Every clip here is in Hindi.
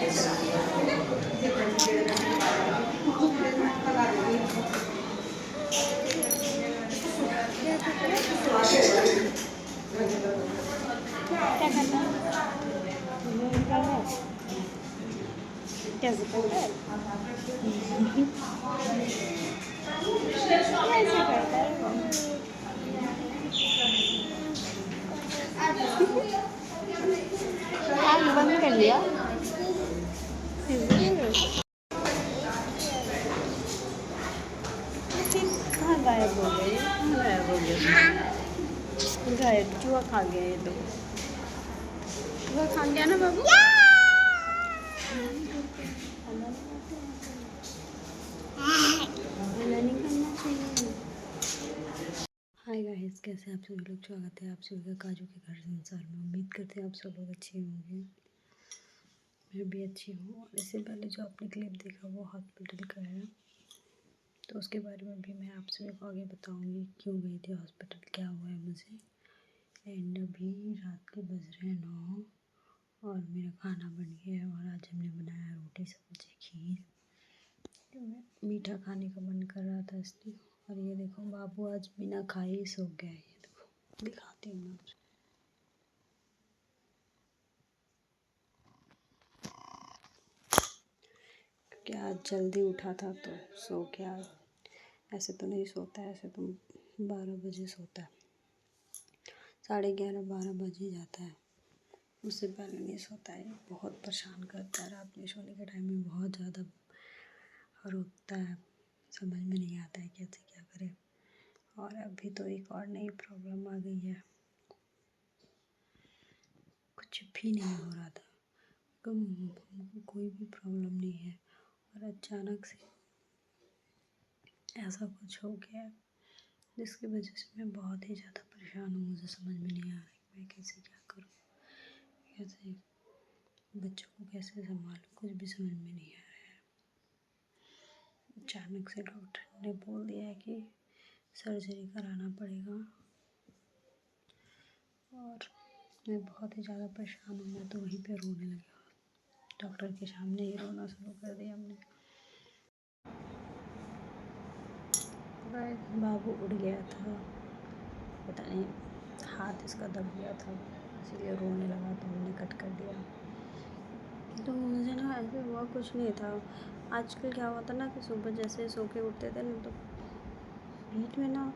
क्या करना है? निकालना है? कैसे करता है? कैसे करता है वो? आँख बंद कर लिया। कहाँ गायब हो गए? कहाँ गायब हो गए? गायब चूहा खा गया ये तो। चूहा खा गया ना बाबू? हल्ला नहीं करना चाहिए। हाय गाइस, कैसे आप सभी लोग? स्वागत है आप सभी का काजू के घर संसार में। उम्मीद करते हैं आप सब लोग अच्छे होंगे। मैं भी अच्छी हूँ। और इससे पहले जो आपने क्लिप देखा वो हॉस्पिटल का है, तो उसके बारे में भी मैं आप सभी को आगे बताऊँगी क्यों गई थी हॉस्पिटल, क्या हुआ है मुझे। एंड अभी रात के बज रहे हैं 9 और मेरा खाना बन गया है। और आज हमने बनाया रोटी सब्जी खीर। तो मैं मीठा खाने का मन कर रहा था इसलिए। और ये देखो बाबू आज बिना खाए ही सो गया है। ये देखो दिखाती हूँ मैं। क्योंकि आज जल्दी उठा था तो सो गया। ऐसे तो नहीं सोता है, ऐसे तो 12 बजे सोता है, 11:30 12 बज ही जाता है। उससे पहले नहीं सोता है। बहुत परेशान करता है। रात में सोने के टाइम में बहुत ज़्यादा रोता है। समझ में नहीं आता है कैसे क्या करे। और अभी तो एक और नई प्रॉब्लम आ गई है। कुछ भी नहीं हो रहा था, हमको कोई भी प्रॉब्लम नहीं है और अचानक से ऐसा कुछ हो गया है जिसकी वजह से मैं बहुत ही ज़्यादा परेशान हूँ। मुझे समझ में नहीं आ रहा कि मैं कैसे क्या करूँ, कैसे बच्चों को कैसे संभालूँ, कुछ भी समझ में नहीं आ रहा है। अचानक से डॉक्टर ने बोल दिया है कि सर्जरी कराना पड़ेगा और मैं बहुत ही ज़्यादा परेशान हूँ। मैं तो वहीं पे रोने लगा, डॉक्टर के सामने ही रोना शुरू कर दिया हमने। बाबू उड़ गया था, पता नहीं हाथ इसका दब गया था, इसीलिए रोने लगा तो हमने कट कर दिया। तो मुझे ना ऐसे हुआ कुछ नहीं था। आजकल क्या हुआ था ना कि सुबह जैसे सो के उठते थे ना तो पीठ में ना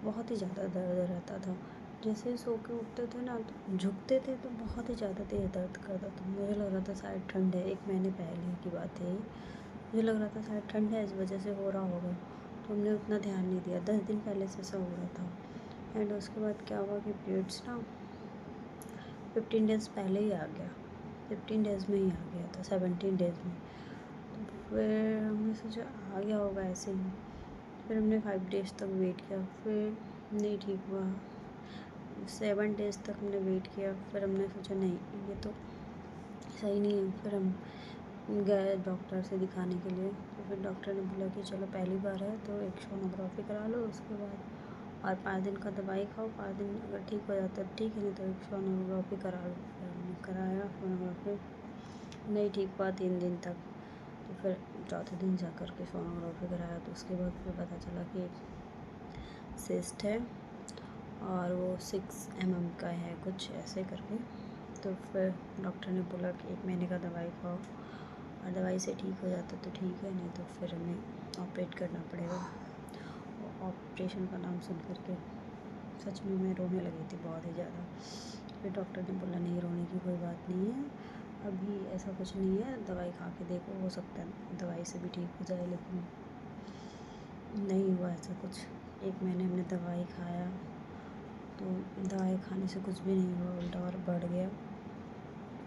बहुत ही ज़्यादा दर्द रहता था। जैसे सो के उठते थे ना तो झुकते थे तो बहुत ही ज़्यादा तेज़ दर्द करता था। मुझे लग रहा था शायद ठंड है। 1 महीने पहले की बात है। मुझे लग रहा था शायद ठंड है, इस वजह से हो रहा होगा, तो हमने उतना ध्यान नहीं दिया। 10 दिन पहले से ऐसा हो रहा था। एंड उसके बाद क्या हुआ कि पीरियड्स ना 15 डेज़ पहले ही आ गया। 15 डेज़ में ही आ गया था, 17 डेज़ में। तो फिर हमने सोचा आ गया होगा ऐसे ही। फिर हमने 5 डेज़ तक वेट किया, फिर नहीं ठीक हुआ। 7 डेज़ तक हमने वेट किया, फिर हमने सोचा नहीं ये तो सही नहीं है। फिर हम गए डॉक्टर से दिखाने के लिए। तो फिर डॉक्टर ने बोला कि चलो पहली बार है तो एक सोनोग्राफी करा लो, उसके बाद और 5 दिन का दवाई खाओ। 5 दिन अगर ठीक हो जाता है ठीक है, नहीं तो एक सोनोग्राफी करा लो। फिर हमने कराया सोनोग्राफी, नहीं ठीक हुआ 3 दिन तक। तो फिर चौथे दिन जा कर के सोनोग्राफी कराया तो उसके बाद फिर पता चला कि सिस्ट है और वो 6 mm का है, कुछ ऐसे करके। तो फिर डॉक्टर ने बोला कि 1 महीने का दवाई खाओ और दवाई से ठीक हो जाता तो ठीक है, नहीं तो फिर हमें ऑपरेट करना पड़ेगा। ऑपरेशन का नाम सुन करके सच में मैं रोने लगी थी बहुत ही ज़्यादा। फिर डॉक्टर ने बोला नहीं रोने की कोई बात नहीं है, अभी ऐसा कुछ नहीं है, दवाई खा के देखो, हो सकता है दवाई से भी ठीक हो जाए। लेकिन नहीं हुआ ऐसा कुछ। 1 महीने हमने दवाई खाया तो दवाई खाने से कुछ भी नहीं हुआ, उल्टा और बढ़ गया।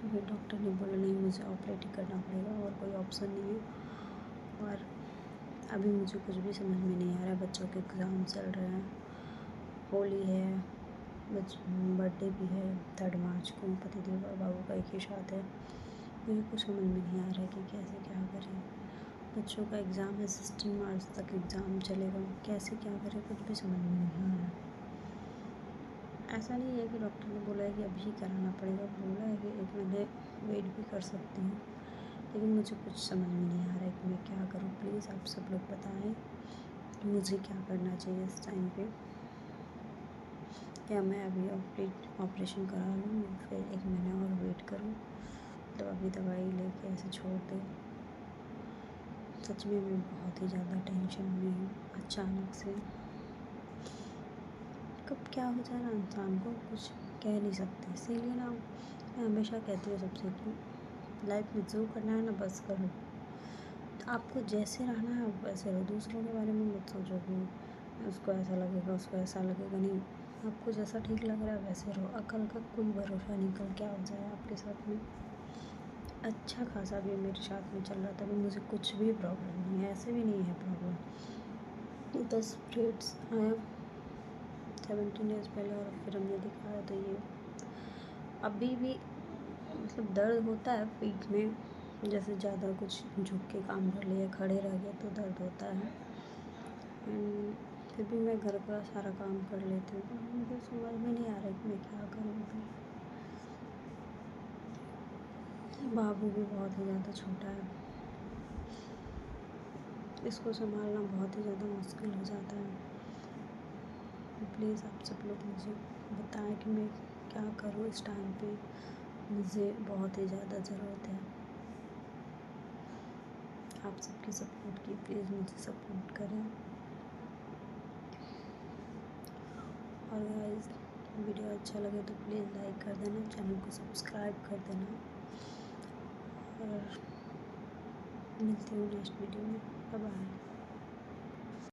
फिर डॉक्टर ने बोला नहीं मुझे ऑपरेट ही करना पड़ेगा और कोई ऑप्शन नहीं है। और अभी मुझे कुछ भी समझ में नहीं आ रहा है। बच्चों के एग्ज़ाम चल रहे हैं, होली है, बर्थडे भी है 3 मार्च को, पतिदेव और बाबू का एक ही साथ है। मुझे कुछ समझ में नहीं आ रहा है कि कैसे क्या करें। बच्चों का एग्ज़ाम है, 16 मार्च तक एग्ज़ाम चलेगा, कैसे क्या करें कुछ भी समझ में नहीं आ रहा है। ऐसा नहीं है कि डॉक्टर ने बोला है कि अभी कराना पड़ेगा, बोला है कि 1 महीने वेट भी कर सकते हैं, लेकिन मुझे कुछ समझ में नहीं आ रहा है कि मैं क्या करूँ। प्लीज़ आप सब लोग बताएं कि मुझे क्या करना चाहिए इस टाइम पे। क्या मैं अभी ऑपरेशन करा लूँ या फिर 1 महीना और वेट करूँ, तो अभी दवाई लेके ऐसे छोड़ दें। सच में मैं बहुत ही ज़्यादा टेंशन में हूँ। अचानक से कब क्या हो जाए ना, इंसान को कुछ कह नहीं सकते। इसीलिए ना मैं हमेशा कहती हूँ सबसे कि लाइफ में जो करना है ना बस करो। आपको जैसे रहना है आप वैसे रहो। दूसरों के बारे में मत सोचो कि उसको ऐसा लगेगा, उसको ऐसा लगेगा। नहीं, आपको जैसा ठीक लग रहा है वैसे रहो। कल का कोई भरोसा नहीं, कल क्या हो जाए आपके साथ में। अच्छा खासा भी मेरे साथ में चल रहा था, अभी मुझे कुछ भी प्रॉब्लम नहीं है, ऐसे भी नहीं है प्रॉब्लम। 10 पीरियड्स आया 17 ईयर्स पहले और फिर हमने दिखाया तो ये अभी भी मतलब दर्द होता है पीठ में। जैसे ज़्यादा कुछ झुक के काम कर लिया, खड़े रह गए तो दर्द होता है। एंड फिर भी मैं घर का सारा काम कर लेती हूँ। मुझे समझ में नहीं आ रहा है कि मैं क्या करूँ अभी। बाबू भी बहुत ही ज़्यादा छोटा है, इसको संभालना बहुत ही ज़्यादा मुश्किल हो जाता है। प्लीज़ आप सब लोग मुझे बताएं कि मैं क्या करूँ इस टाइम पे। मुझे बहुत ही ज़्यादा ज़रूरत है आप सबकी सपोर्ट की। प्लीज़ मुझे सपोर्ट करें। और गाइस, वीडियो अच्छा लगे तो प्लीज़ लाइक कर देना, चैनल को सब्सक्राइब कर देना। और मिलती हूँ नेक्स्ट वीडियो में। Bye bye.